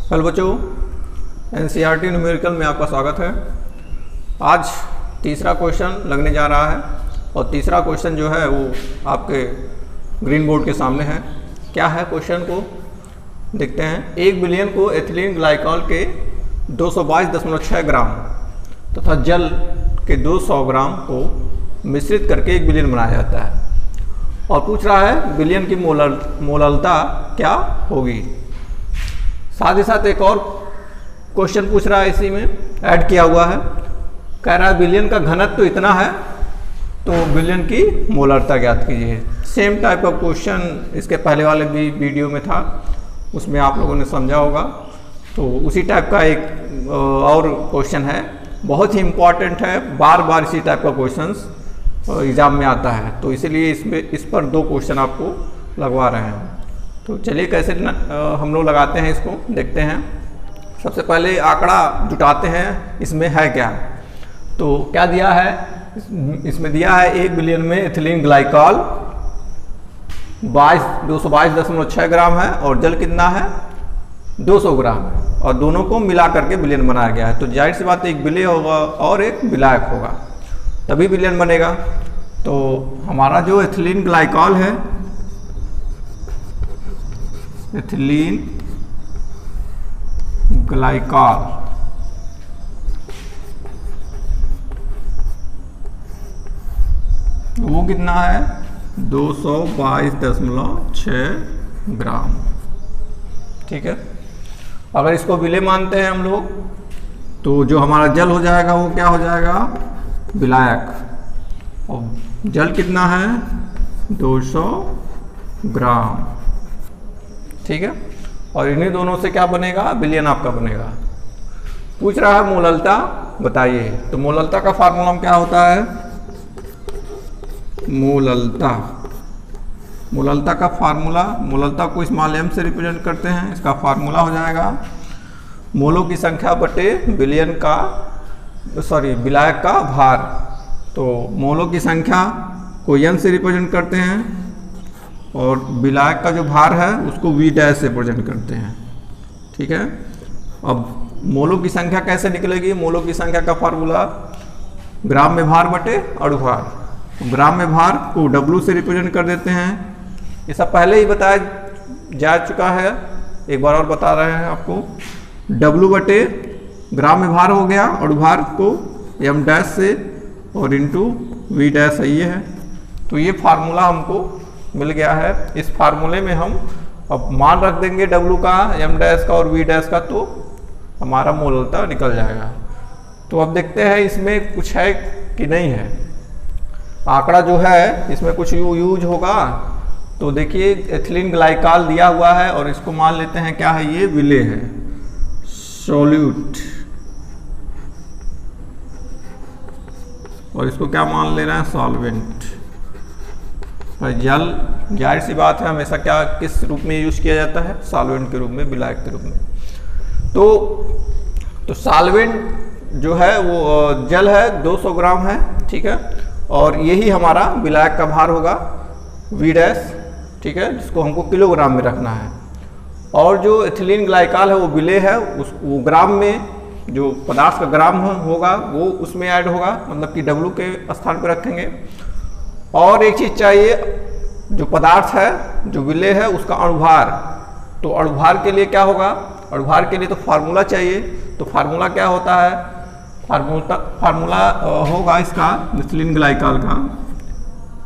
Hello बच्चों, NCERT numerical में आपका स्वागत है। आज तीसरा क्वेश्चन लगने जा रहा है और तीसरा क्वेश्चन जो है वो आपके ग्रीन बोर्ड के सामने है। क्या है क्वेश्चन को देखते हैं। 1 बिलियन को एथिलीन ग्लाइकॉल के 222.6 ग्राम तथा जल के 200 ग्राम को मिश्रित करके 1 बिलियन बनाया जाता है और पूछ रहा है बिलियन की मोललता क्या होगी। साथ ही साथ एक और क्वेश्चन पूछ रहा है, इसी में ऐड किया हुआ है। कह रहा है बिलियन का घनत्व तो इतना है तो बिलियन की मोलरता ज्ञात कीजिए। सेम टाइप ऑफ क्वेश्चन इसके पहले वाले भी वीडियो में था, उसमें आप लोगों ने समझा होगा। तो उसी टाइप का एक और क्वेश्चन है, बहुत ही इम्पॉर्टेंट है, बार बार इसी टाइप का क्वेश्चंस एग्जाम में आता है, तो इसीलिए इस पर 2 क्वेश्चन आपको लगवा रहे हैं। तो चलिए कैसे हम लोग लगाते हैं इसको देखते हैं। सबसे पहले आंकड़ा जुटाते हैं, इसमें है क्या। तो क्या दिया है, इसमें दिया है 1 बिलियन में एथिलीन ग्लाइकॉल 222.6 ग्राम है और जल कितना है 200 ग्राम है और दोनों को मिला करके बिलियन बनाया गया है। तो जाहिर सी बात है एक विलेय होगा और एक विलायक होगा, तभी बिलियन बनेगा। तो हमारा जो एथिलीन ग्लाइकॉल है, एथिलीन ग्लाइकॉल वो कितना है 222.6 ग्राम। ठीक है, अगर इसको विलेय मानते हैं हम लोग तो जो हमारा जल हो जाएगा वो क्या हो जाएगा विलायक। और जल कितना है 200 ग्राम। ठीक है, और इन्हीं दोनों से क्या बनेगा बिलियन आपका बनेगा। पूछ रहा है मोललता बताइए। तो मोललता का फार्मूला क्या होता है, मोललता का फार्मूला, मोललता को स्मॉल m से रिप्रेजेंट करते हैं। इसका फार्मूला हो जाएगा मोलों की संख्या बटे बिलियन का विलायक का भार। तो मोलों की संख्या को n से रिप्रेजेंट करते हैं और विलायक का जो भार है उसको v डैश से रिप्रेजेंट करते हैं। ठीक है, अब मोलों की संख्या कैसे निकलेगी। मोलों की संख्या का फार्मूला ग्राम में भार बटे अणुभार। तो ग्राम में भार को W से रिप्रेजेंट कर देते हैं। ये सब पहले ही बताया जा चुका है, एक बार और बता रहे हैं आपको। W बटे ग्राम में भार हो गया, अणुभार को m डैश से और इंटू v डैश ये है। तो ये फार्मूला हमको मिल गया है। इस फार्मूले में हम अब मान रख देंगे W का, m डैश का और v डैश का, तो हमारा मोललता निकल जाएगा। तो अब देखते हैं इसमें कुछ है कि नहीं है। आंकड़ा जो है इसमें कुछ यूज होगा। तो देखिए एथिलीन ग्लाइकॉल दिया हुआ है और इसको मान लेते हैं क्या है, ये विलेय है, सॉल्यूट। और इसको क्या मान ले रहे हैं, सॉल्वेंट। जल जाहिर सी बात है हमेशा क्या किस रूप में यूज किया जाता है, सॉल्वेंट के रूप में, विलायक के रूप में। तो सॉल्वेंट जो है वो जल है 200 ग्राम है। ठीक है, और यही हमारा विलायक का भार होगा v डैश। ठीक है, जिसको हमको किलोग्राम में रखना है। और जो एथिलीन ग्लाइकॉल है वो विलेय है, वो ग्राम में जो पदार्थ का ग्राम होगा वो उसमें ऐड होगा, मतलब कि W के स्थान पर रखेंगे। और एक चीज़ चाहिए, जो पदार्थ है जो विलेय है उसका अणुभार। तो अणुभार के लिए क्या होगा, अणुभार के लिए तो फार्मूला चाहिए। तो फार्मूला क्या होता है, फार्मूला होगा इसका एथिलीन ग्लाइकॉल का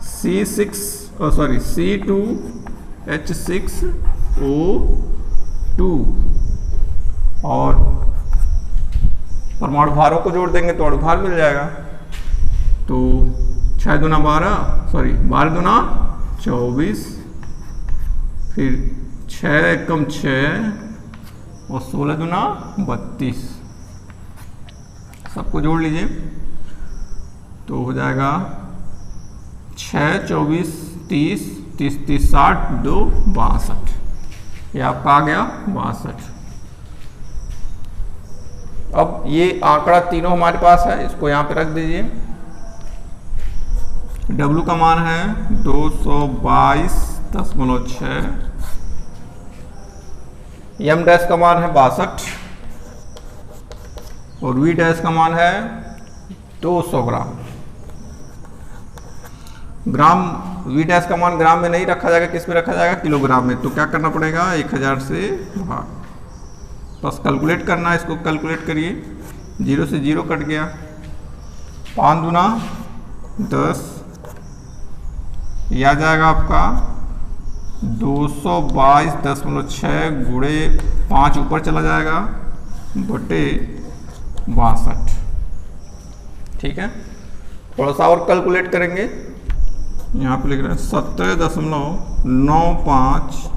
C2H6O2 और परमाणु भारों को जोड़ देंगे तो अणुभार मिल जाएगा। तो 6 दूना 12 दूना 24, फिर 6 एकम 6 और 16 दूना 32। सबको जोड़ लीजिए तो हो जाएगा 6, 24, 30, 30, 30, 60, 2, 62। ये आपका आ गया 62। अब ये आंकड़ा तीनों हमारे पास है, इसको यहाँ पे रख दीजिए। W का मान है 222.6 एम डैश का मान है 62 और वी डैश का मान है 200 ग्राम। ग्राम वी डैश का मान ग्राम में नहीं रखा जाएगा, किस में रखा जाएगा? किलोग्राम में। तो क्या करना पड़ेगा? 1000 से भाग, बस कैलकुलेट करना है। इसको कैलकुलेट करिए, 0 से 0 कट गया, 5 दूना 10, यह आ जाएगा आपका 222.6 गुणे 5 ऊपर चला जाएगा बटे 62। ठीक है, थोड़ा सा और कैलकुलेट करेंगे। यहाँ पे लिख रहे हैं 17.95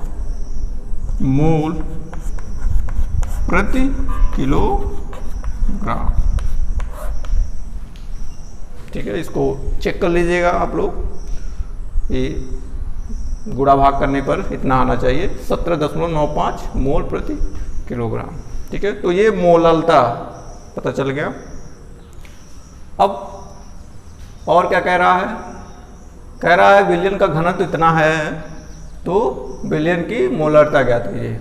मोल प्रति किलोग्राम। ठीक है, इसको चेक कर लीजिएगा आप लोग, ये गुणा भाग करने पर इतना आना चाहिए, 17.95 मोल प्रति किलोग्राम। ठीक है, तो ये मोललता पता चल गया। अब और क्या कह रहा है? कह रहा है विलयन का घनत्व इतना है, तो विलयन की मोलरता ज्ञात कीजिए।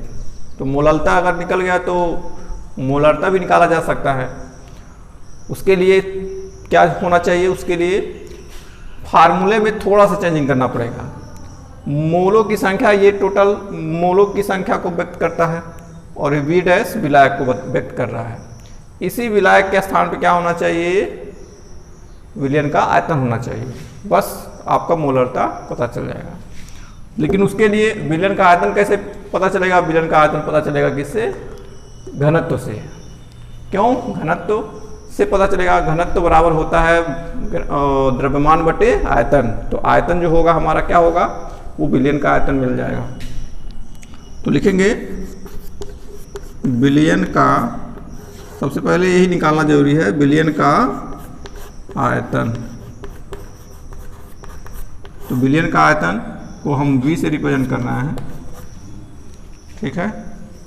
तो मोलरता अगर निकल गया तो मोलरता भी निकाला जा सकता है। उसके लिए क्या होना चाहिए? उसके लिए फार्मूले में थोड़ा सा चेंजिंग करना पड़ेगा। मोलों की संख्या, ये टोटल मोलों की संख्या को व्यक्त करता है और वी डैश विलायक को व्यक्त कर रहा है। इसी विलायक के स्थान पर क्या होना चाहिए? विलयन का आयतन होना चाहिए। बस आपका मोलरता पता चल जाएगा। लेकिन उसके लिए विलयन का आयतन कैसे पता चलेगा? विलयन का आयतन पता चलेगा किससे? घनत्व से। क्यों? घनत्व से पता चलेगा। घनत्व बराबर होता है द्रव्यमान बटे आयतन। तो आयतन जो होगा हमारा क्या होगा? वो विलयन का आयतन मिल जाएगा। तो लिखेंगे विलयन का, सबसे पहले यही निकालना जरूरी है, विलयन का आयतन। तो विलयन का आयतन को हम V से रिप्रेजेंट करना है। ठीक है,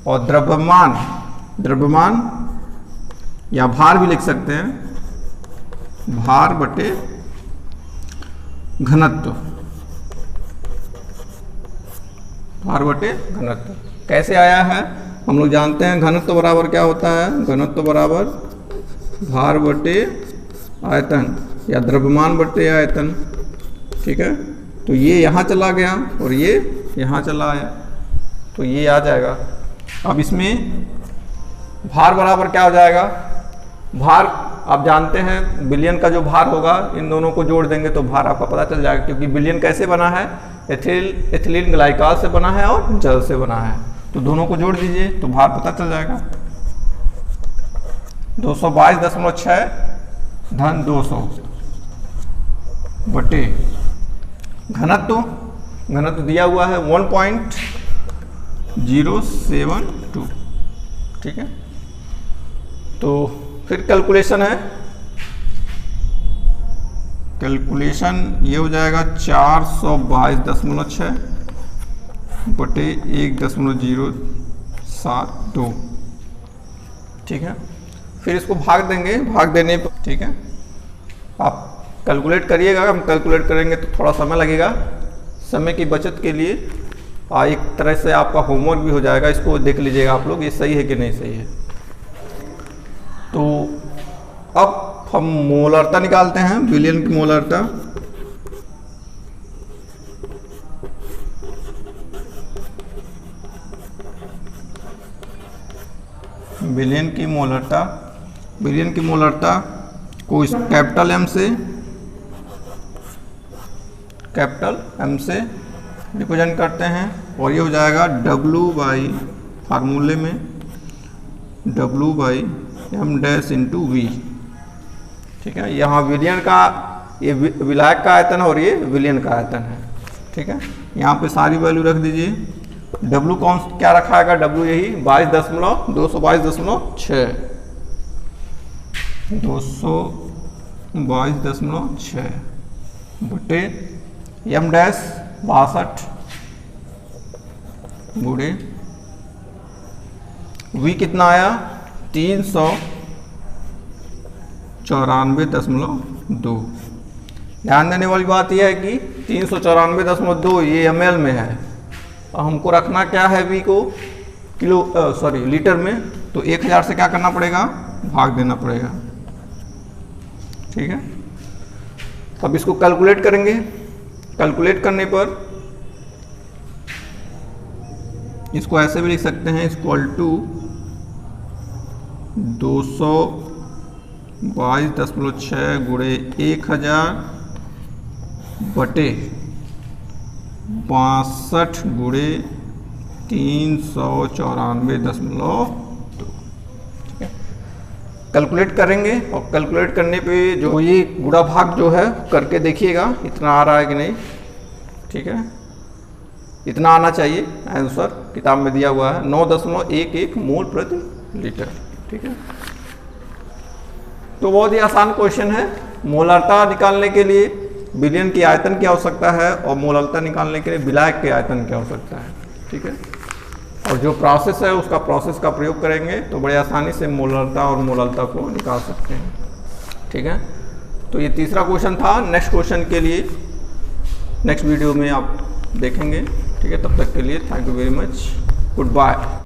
और द्रव्यमान, द्रव्यमान या भार भी लिख सकते हैं, भार बटे घनत्व, भार बटे घनत्व। कैसे आया है? हम लोग जानते हैं घनत्व बराबर क्या होता है? घनत्व बराबर भार बटे आयतन या द्रव्यमान बटे आयतन। ठीक है, तो ये यहाँ चला गया और ये यहाँ चला आया, तो ये आ जाएगा। अब इसमें भार बराबर क्या हो जाएगा? भार आप जानते हैं विलयन का जो भार होगा, इन दोनों को जोड़ देंगे तो भार आपका पता चल जाएगा। क्योंकि विलयन कैसे बना है? एथिलीन ग्लाइकॉल से बना है और जल से बना है। तो दोनों को जोड़ दीजिए तो भार पता चल जाएगा। 222.6 धन 200 बटे घनत्व, घनत्व दिया हुआ है 1.072। ठीक है, तो फिर कैलकुलेशन है, कैलकुलेशन ये हो जाएगा 422.6 बटे 1.072। ठीक है, फिर इसको भाग देंगे, भाग देने पर, ठीक है, आप कैलकुलेट करिएगा। हम कैलकुलेट करेंगे तो थोड़ा समय लगेगा। समय की बचत के लिए एक तरह से आपका होमवर्क भी हो जाएगा। इसको देख लीजिएगा आप लोग, ये सही है कि नहीं सही है। तो अब हम मोलरता निकालते हैं, विलयन की मोलरता। विलयन की मोलरता, विलयन की मोलरता को इस कैपिटल एम से रिप्रेजेंट करते हैं और ये हो जाएगा W बाई, फार्मूले में W by M dash into V. ठीक है, यहाँ विलयन का, ये विलायक का आयतन है और ये विलयन का आयतन है। ठीक है, यहाँ पे सारी वैल्यू रख दीजिए। W कौन क्या रखा है? W यही 222.6 222.6 बटे एम डैश 62 गुणे वी कितना आया? 394.2। ध्यान देने वाली बात यह है कि 394.2 ये ml में है और हमको रखना क्या है? वी को लीटर में, तो 1000 से क्या करना पड़ेगा, भाग देना पड़ेगा। ठीक है, अब इसको कैलकुलेट करेंगे। कैलकुलेट करने पर इसको ऐसे भी लिख सकते हैं, इक्वल टू 222.6 गुणे 1000 बटे 62 गुणे 394.2। ठीक है, कैलकुलेट करेंगे और कैलकुलेट करने पे जो ये गुणा भाग जो है करके देखिएगा इतना आ रहा है कि नहीं। ठीक है, इतना आना चाहिए, आंसर किताब में दिया हुआ है 9.11 मोल प्रति लीटर। ठीक है, तो बहुत ही आसान क्वेश्चन है। मोलारता निकालने के लिए विलयन की आयतन की आवश्यकता है और मोलारता निकालने के लिए विलायक के आयतन की आवश्यकता है। ठीक है, और जो प्रोसेस है उसका प्रोसेस का प्रयोग करेंगे तो बड़े आसानी से मोलारता और मोलारता को निकाल सकते हैं। ठीक है, तो ये तीसरा क्वेश्चन था। नेक्स्ट क्वेश्चन के लिए नेक्स्ट वीडियो में आप देखेंगे। ठीक है, तब तक के लिए thank you very much, good bye.